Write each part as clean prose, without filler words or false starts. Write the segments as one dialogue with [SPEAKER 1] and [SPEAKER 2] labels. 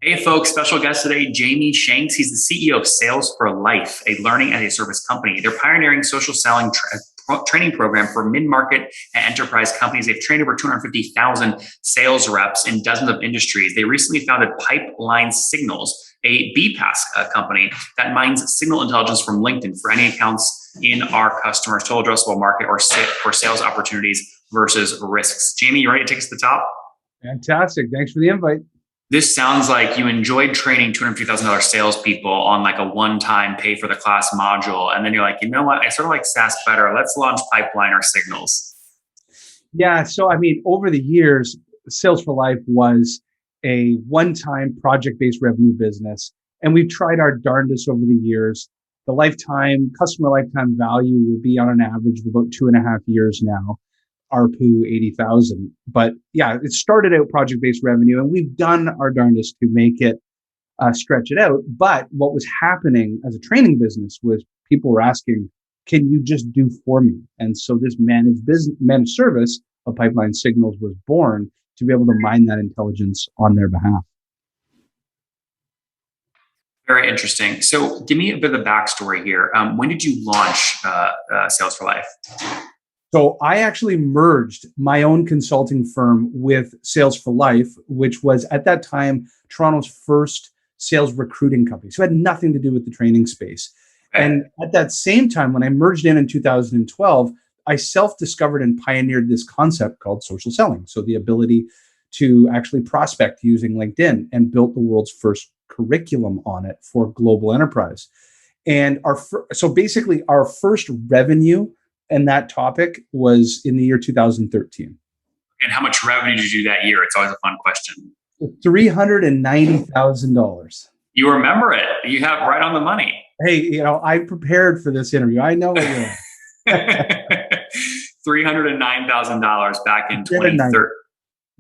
[SPEAKER 1] Hey folks, special guest today, Jamie Shanks. He's the CEO of Sales for Life, a learning as a service company. They're pioneering social selling training program for mid-market and enterprise companies. They've trained over 250,000 sales reps in dozens of industries. They recently founded Pipeline Signals, a BPaaS company that mines signal intelligence from LinkedIn for any accounts in our customers' total addressable market or sales opportunities versus risks. Jamie, you ready to take us to the top?
[SPEAKER 2] Fantastic. Thanks for the invite.
[SPEAKER 1] This sounds like you enjoyed training $250,000 salespeople on like a one-time pay for the class module. And then you're like, you know what? I sort of like SaaS better. Let's launch Pipeline or Signals.
[SPEAKER 2] Yeah. So, over the years, Sales for Life was a one-time project-based revenue business. And we've tried our darndest over the years. The customer lifetime value will be on an average of about 2.5 years now. ARPU 80,000. But yeah, it started out project-based revenue, and we've done our darndest to make it stretch it out. But what was happening as a training business was people were asking, "Can you just do for me?" And so this managed service of Pipeline Signals was born to be able to mine that intelligence on their behalf.
[SPEAKER 1] Very interesting. So give me a bit of the backstory here. When did you launch Sales for Life?
[SPEAKER 2] So I actually merged my own consulting firm with Sales for Life, which was at that time Toronto's first sales recruiting company. So it had nothing to do with the training space.
[SPEAKER 1] Okay.
[SPEAKER 2] And at that same time, when I merged in 2012, I self-discovered and pioneered this concept called social selling. So the ability to actually prospect using LinkedIn, and built the world's first curriculum on it for global enterprise. And so basically our first revenue and that topic was in the year 2013.
[SPEAKER 1] And how much revenue did you do that year? It's always a fun question.
[SPEAKER 2] $390,000.
[SPEAKER 1] You remember it. You have right on the money.
[SPEAKER 2] Hey, I prepared for this interview. I know what you're
[SPEAKER 1] $309,000 back in 2013.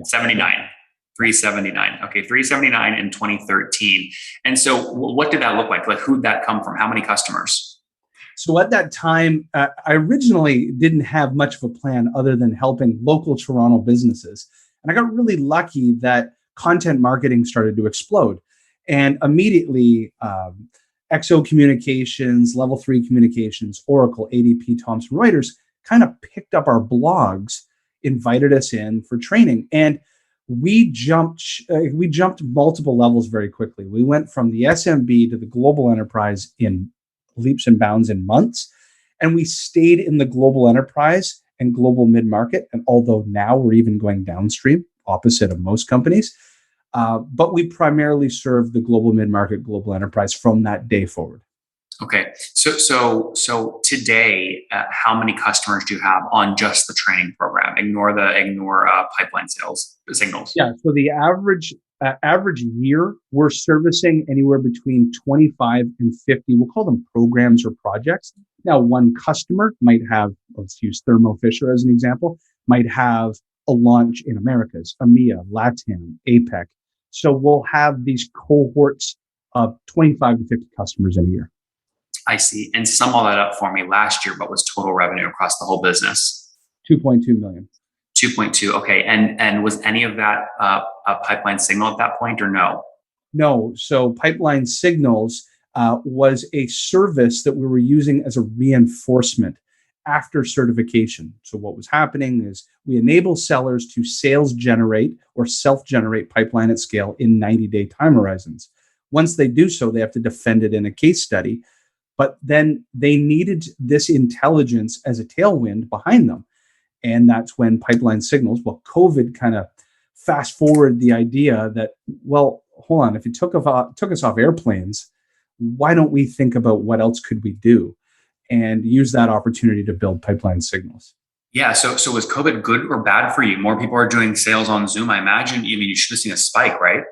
[SPEAKER 1] 79. 379. Okay, 379 in 2013. And so what did that look like? Like, who'd that come from? How many customers?
[SPEAKER 2] So at that time, I originally didn't have much of a plan other than helping local Toronto businesses. And I got really lucky that content marketing started to explode. And immediately, XO Communications, Level 3 Communications, Oracle, ADP, Thomson Reuters kind of picked up our blogs, invited us in for training. And we jumped multiple levels very quickly. We went from the SMB to the global enterprise in leaps and bounds in months. And we stayed in the global enterprise and global mid-market. And although now we're even going downstream, opposite of most companies, but we primarily serve the global mid-market, global enterprise from that day forward.
[SPEAKER 1] Okay. So today, how many customers do you have on just the training program? Ignore pipeline sales signals.
[SPEAKER 2] Yeah. So the average year, we're servicing anywhere between 25 and 50. We'll call them programs or projects. Now, one customer might have, let's use Thermo Fisher as an example, might have a launch in Americas, EMEA, LATAM, APEC. So we'll have these cohorts of 25 to 50 customers in a year.
[SPEAKER 1] I see. And sum all that up for me. Last year, what was total revenue across the whole business?
[SPEAKER 2] 2.2 million.
[SPEAKER 1] 2.2. Okay. And was any of that a Pipeline Signal at that point or no?
[SPEAKER 2] No. So Pipeline Signals was a service that we were using as a reinforcement after certification. So what was happening is we enable sellers to sales generate or self-generate pipeline at scale in 90-day time horizons. Once they do so, they have to defend it in a case study. But then they needed this intelligence as a tailwind behind them. And that's when Pipeline Signals, COVID kind of fast forward the idea that, well, hold on, if it took us off airplanes, why don't we think about what else could we do and use that opportunity to build Pipeline Signals?
[SPEAKER 1] Yeah. So was COVID good or bad for you? More people are doing sales on Zoom. I imagine, you should have seen a spike, right?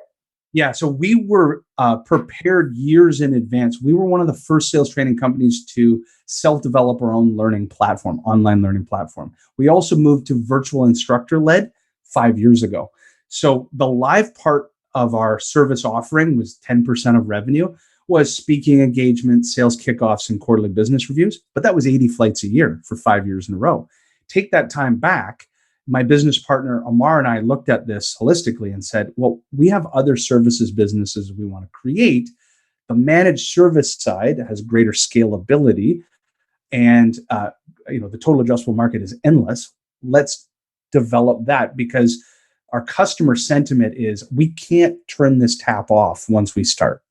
[SPEAKER 2] Yeah, so we were prepared years in advance. We were one of the first sales training companies to self-develop our own learning platform, online learning platform. We also moved to virtual instructor-led 5 years ago. So the live part of our service offering was 10% of revenue, was speaking engagements, sales kickoffs, and quarterly business reviews. But that was 80 flights a year for 5 years in a row. Take that time back, my business partner, Amar, and I looked at this holistically and said, well, we have other services businesses we want to create. The managed service side has greater scalability, and the total addressable market is endless. Let's develop that, because our customer sentiment is we can't turn this tap off once we start.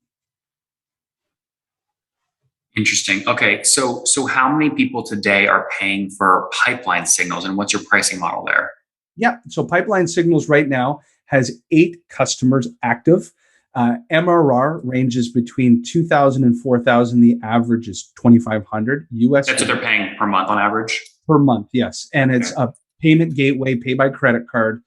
[SPEAKER 1] Interesting. Okay. So how many people today are paying for pipeline signals, and what's your pricing model there?
[SPEAKER 2] Yeah. So Pipeline Signals right now has 8 customers active. MRR ranges between 2,000 and 4,000. The average is 2,500 US.
[SPEAKER 1] That's what they're paying per month on average?
[SPEAKER 2] Per month, yes. And it's a payment gateway, pay by credit card.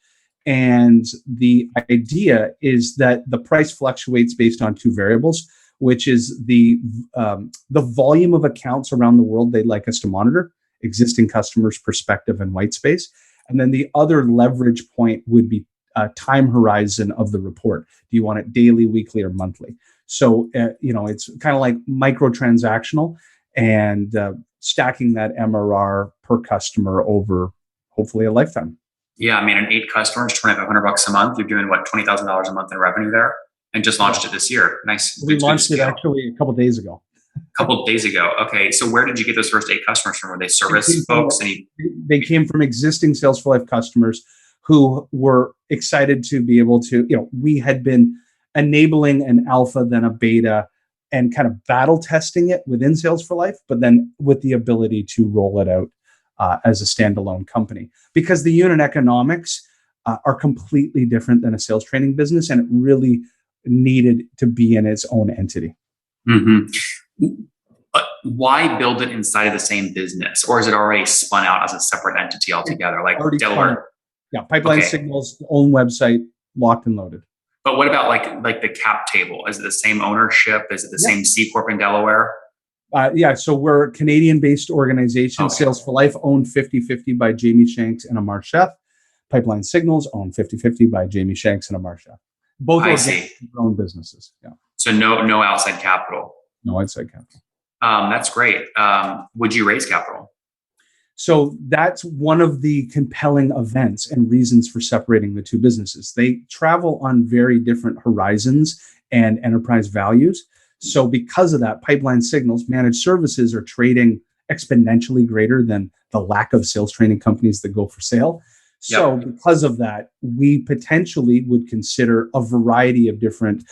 [SPEAKER 2] And the idea is that the price fluctuates based on 2 variables, which is the volume of accounts around the world they'd like us to monitor, existing customers, perspective, and white space. And then the other leverage point would be time horizon of the report. Do you want it daily, weekly, or monthly? So, it's kind of like micro-transactional, and stacking that MRR per customer over hopefully a lifetime.
[SPEAKER 1] Yeah, I mean, 8 customers, $2,500 a month. You're doing what, $20,000 a month in revenue there, and just launched it this year. Nice.
[SPEAKER 2] We launched it actually a couple of days ago.
[SPEAKER 1] Okay, so where did you get those first 8 customers from? Were they service folks?
[SPEAKER 2] They came from existing Sales for Life customers who were excited to be able to. We had been enabling an alpha, then a beta, and kind of battle testing it within Sales for Life, but then with the ability to roll it out as a standalone company, because the unit economics are completely different than a sales training business, and it really needed to be in its own entity.
[SPEAKER 1] Mm-hmm. Why build it inside of the same business, or is it already spun out as a separate entity altogether, like Delaware?
[SPEAKER 2] Yeah, Pipeline Signals, own website, locked and loaded.
[SPEAKER 1] But what about like the cap table? Is it the same ownership? Is it the same C Corp in Delaware?
[SPEAKER 2] So we're a Canadian-based organization. Okay. Sales for Life owned 50-50 by Jamie Shanks and Amar Sheth. Pipeline Signals owned 50-50 by Jamie Shanks and Amar Sheth. Both their own businesses. Yeah.
[SPEAKER 1] So no outside capital.
[SPEAKER 2] No outside capital.
[SPEAKER 1] That's great. Would you raise capital?
[SPEAKER 2] So that's one of the compelling events and reasons for separating the 2 businesses. They travel on very different horizons and enterprise values. So because of that, Pipeline Signals managed services are trading exponentially greater than the lack of sales training companies that go for sale. So because of that, we potentially would consider a variety of different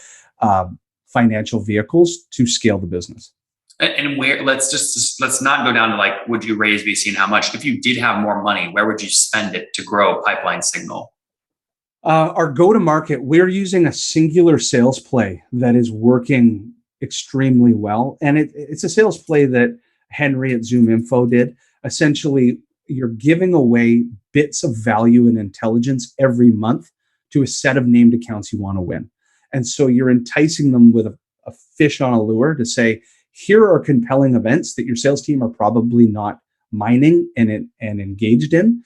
[SPEAKER 2] financial vehicles to scale the business.
[SPEAKER 1] And where, let's not go down to like, would you raise VC and how much? If you did have more money, where would you spend it to grow Pipeline Signal?
[SPEAKER 2] Our go-to-market, we're using a singular sales play that is working extremely well. And it's a sales play that Henry at Zoom Info did. Essentially, you're giving away bits of value and intelligence every month to a set of named accounts you want to win. And so you're enticing them with a fish on a lure to say, here are compelling events that your sales team are probably not mining and engaged in,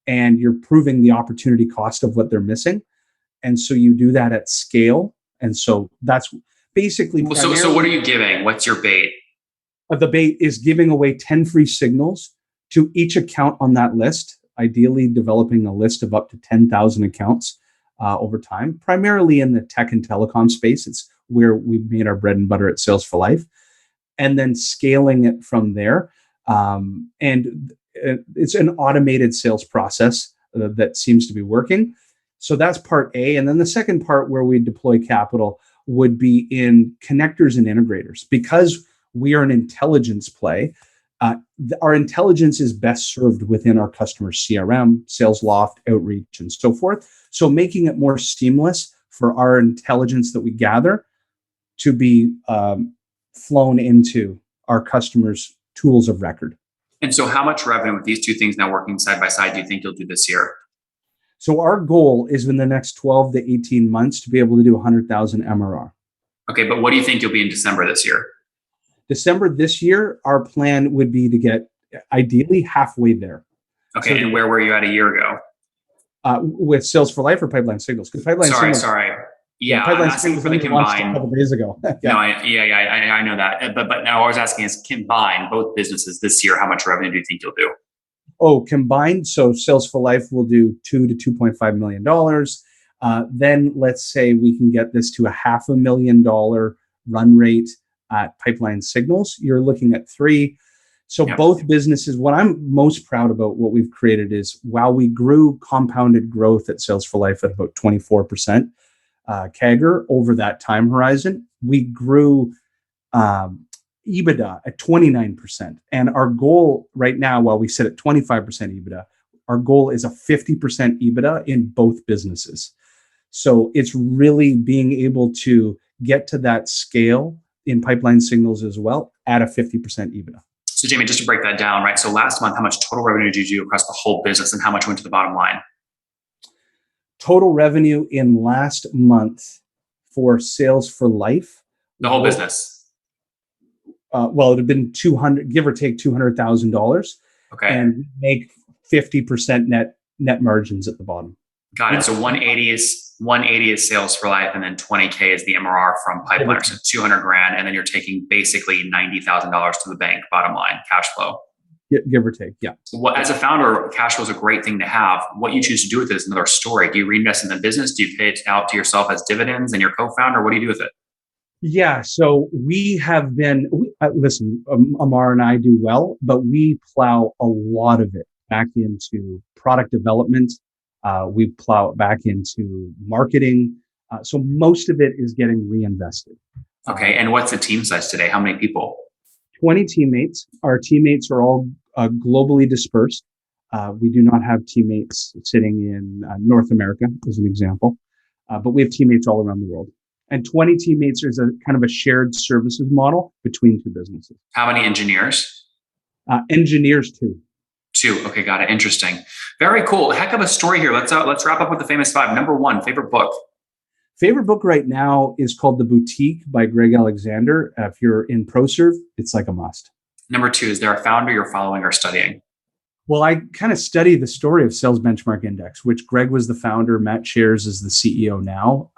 [SPEAKER 2] and you're proving the opportunity cost of what they're missing. And so you do that at scale. And so that's basically...
[SPEAKER 1] So what are you giving? What's your bait?
[SPEAKER 2] The bait is giving away 10 free signals to each account on that list, ideally developing a list of up to 10,000 accounts over time, primarily in the tech and telecom space. It's where we've made our bread and butter at Sales for Life. And then scaling it from there. And it's an automated sales process that seems to be working. So that's part A. And then the second part where we deploy capital would be in connectors and integrators. Because we are an intelligence play, our intelligence is best served within our customer CRM, Sales Loft, Outreach, and so forth. So making it more seamless for our intelligence that we gather to be flown into our customers' tools of record.
[SPEAKER 1] And so how much revenue with these 2 things now working side by side do you think you'll do this year?
[SPEAKER 2] So our goal is in the next 12 to 18 months to be able to do 100,000 MRR.
[SPEAKER 1] Okay, but what do you think you'll be in December this year?
[SPEAKER 2] December this year, our plan would be to get ideally halfway there.
[SPEAKER 1] Okay, so, and where were you at a year ago?
[SPEAKER 2] With Sales for Life or Pipeline Signals? Because Pipeline Signals.
[SPEAKER 1] Sorry. Yeah,
[SPEAKER 2] Pipeline Signals for the combined. A couple days ago.
[SPEAKER 1] Yeah. No, I know that. But now I was asking is combined both businesses this year, how much revenue do you think you'll do?
[SPEAKER 2] Oh, combined. So Sales for Life will do $2 to $2.5 million. Then let's say we can get this to a $500,000 run rate at Pipeline Signals. You're looking at three. So both businesses, what I'm most proud about what we've created is while we grew compounded growth at Sales for Life at about 24% CAGR over that time horizon, we grew EBITDA at 29%. And our goal right now, while we sit at 25% EBITDA, our goal is a 50% EBITDA in both businesses. So it's really being able to get to that scale in Pipeline Signals as well at a 50% EBITDA.
[SPEAKER 1] So Jamie, just to break that down, right? So last month, how much total revenue did you do across the whole business and how much went to the bottom line?
[SPEAKER 2] Total revenue in last month for Sales for Life.
[SPEAKER 1] The whole business.
[SPEAKER 2] Well, it had been 200, give or take $200,000.
[SPEAKER 1] Okay.
[SPEAKER 2] And we make 50% net margins at the bottom.
[SPEAKER 1] Got it. So 180 is Sales for Life, and then 20K is the MRR from Pipeline. So 200 grand, and then you're taking basically $90,000 to the bank, bottom line, cash flow.
[SPEAKER 2] Give or take, yeah.
[SPEAKER 1] Well, as a founder, cash flow is a great thing to have. What you choose to do with it is another story. Do you reinvest in the business? Do you pay it out to yourself as dividends and your co-founder? What do you do with it?
[SPEAKER 2] Yeah, so we have been, listen, Amar and I do well, but we plow a lot of it back into product development. We plow it back into marketing. So most of it is getting reinvested.
[SPEAKER 1] Okay. And what's the team size today? How many people?
[SPEAKER 2] 20 teammates. Our teammates are all globally dispersed. We do not have teammates sitting in North America, as an example, but we have teammates all around the world. And 20 teammates is a kind of a shared services model between two businesses.
[SPEAKER 1] How many engineers?
[SPEAKER 2] Engineers, two.
[SPEAKER 1] Two. Okay, got it. Interesting. Very cool. Heck of a story here. Let's wrap up with the famous five. Number one, favorite book.
[SPEAKER 2] Favorite book right now is called The Boutique by Greg Alexander. If you're in ProServe, it's like a must.
[SPEAKER 1] Number two, is there a founder you're following or studying?
[SPEAKER 2] Well, I kind of study the story of Sales Benchmark Index, which Greg was the founder. Matt Shares is the CEO now.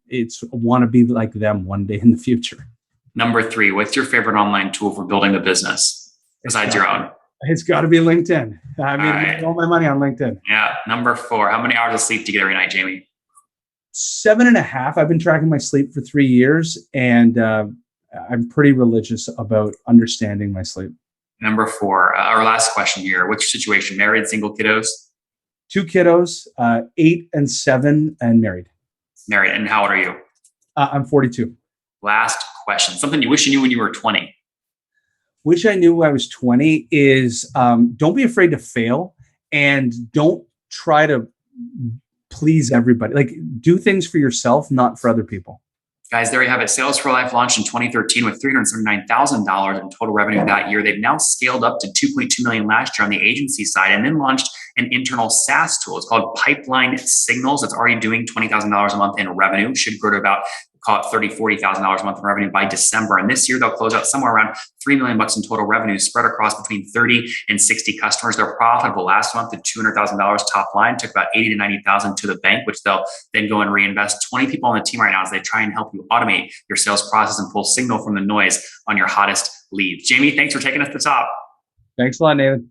[SPEAKER 2] It's want to be like them one day in the future.
[SPEAKER 1] Number three, what's your favorite online tool for building a business besides your own?
[SPEAKER 2] It's got to be LinkedIn. I mean, all my money on LinkedIn.
[SPEAKER 1] Yeah. Number four, how many hours of sleep do you get every night, Jamie?
[SPEAKER 2] 7.5. I've been tracking my sleep for 3 years, and I'm pretty religious about understanding my sleep.
[SPEAKER 1] Number four, our last question here. What's your situation? Married, single, kiddos?
[SPEAKER 2] 2 kiddos, 8 and 7, and married.
[SPEAKER 1] Married. And how old are you?
[SPEAKER 2] I'm 42.
[SPEAKER 1] Last question. Something you wish you knew when you were 20.
[SPEAKER 2] Wish I knew when I was 20 is don't be afraid to fail, and don't try to please everybody. Like, do things for yourself, not for other people.
[SPEAKER 1] Guys, there you have it. Sales for Life launched in 2013 with $379,000 in total revenue that year. They've now scaled up to $2.2 million last year on the agency side, and then launched an internal SaaS tool. It's called Pipeline Signals. It's already doing $20,000 a month in revenue. Should grow to about, call it $30,000, $40,000 a month in revenue by December. And this year they'll close out somewhere around $3 million in total revenue, spread across between 30 and 60 customers. They're profitable. Last month, the $200,000 top line took about 80 to 90,000 to the bank, which they'll then go and reinvest. 20 people on the team right now as they try and help you automate your sales process and pull signal from the noise on your hottest leads. Jamie, thanks for taking us to the top.
[SPEAKER 2] Thanks a lot, Nathan.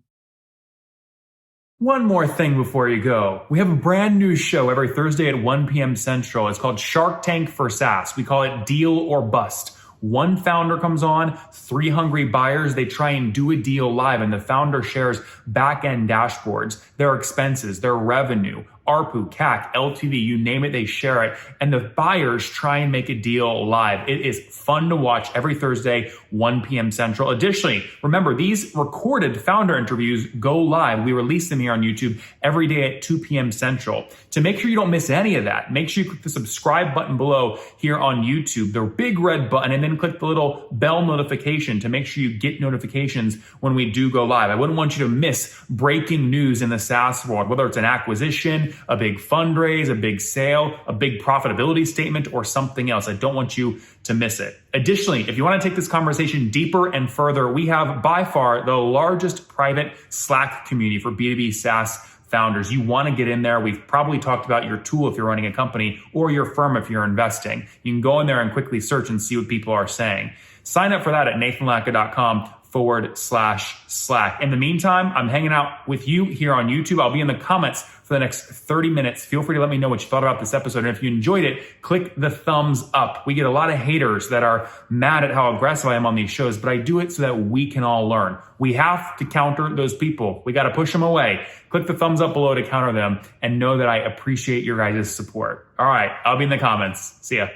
[SPEAKER 3] One more thing before you go. We have a brand new show every Thursday at 1 p.m. Central. It's called Shark Tank for SaaS. We call it Deal or Bust. One founder comes on, 3 hungry buyers. They try and do a deal live, and the founder shares back-end dashboards, their expenses, their revenue, ARPU, CAC, LTV, you name it, they share it. And the buyers try and make a deal live. It is fun to watch every Thursday, 1 p.m. Central. Additionally, remember, these recorded founder interviews go live. We release them here on YouTube every day at 2 p.m. Central. To make sure you don't miss any of that, make sure you click the subscribe button below here on YouTube, the big red button, and then click the little bell notification to make sure you get notifications when we do go live. I wouldn't want you to miss breaking news in the SaaS world, whether it's an acquisition, a big fundraise, a big sale, a big profitability statement, or something else. I don't want you to miss it. Additionally, if you want to take this conversation deeper and further, we have by far the largest private Slack community for B2B SaaS founders. You want to get in there. We've probably talked about your tool if you're running a company, or your firm if you're investing. You can go in there and quickly search and see what people are saying. Sign up for that at nathanlatka.com /Slack. In the meantime, I'm hanging out with you here on YouTube. I'll be in the comments for the next 30 minutes. Feel free to let me know what you thought about this episode. And if you enjoyed it, click the thumbs up. We get a lot of haters that are mad at how aggressive I am on these shows, but I do it so that we can all learn. We have to counter those people. We got to push them away. Click the thumbs up below to counter them and know that I appreciate your guys' support. All right, I'll be in the comments. See ya.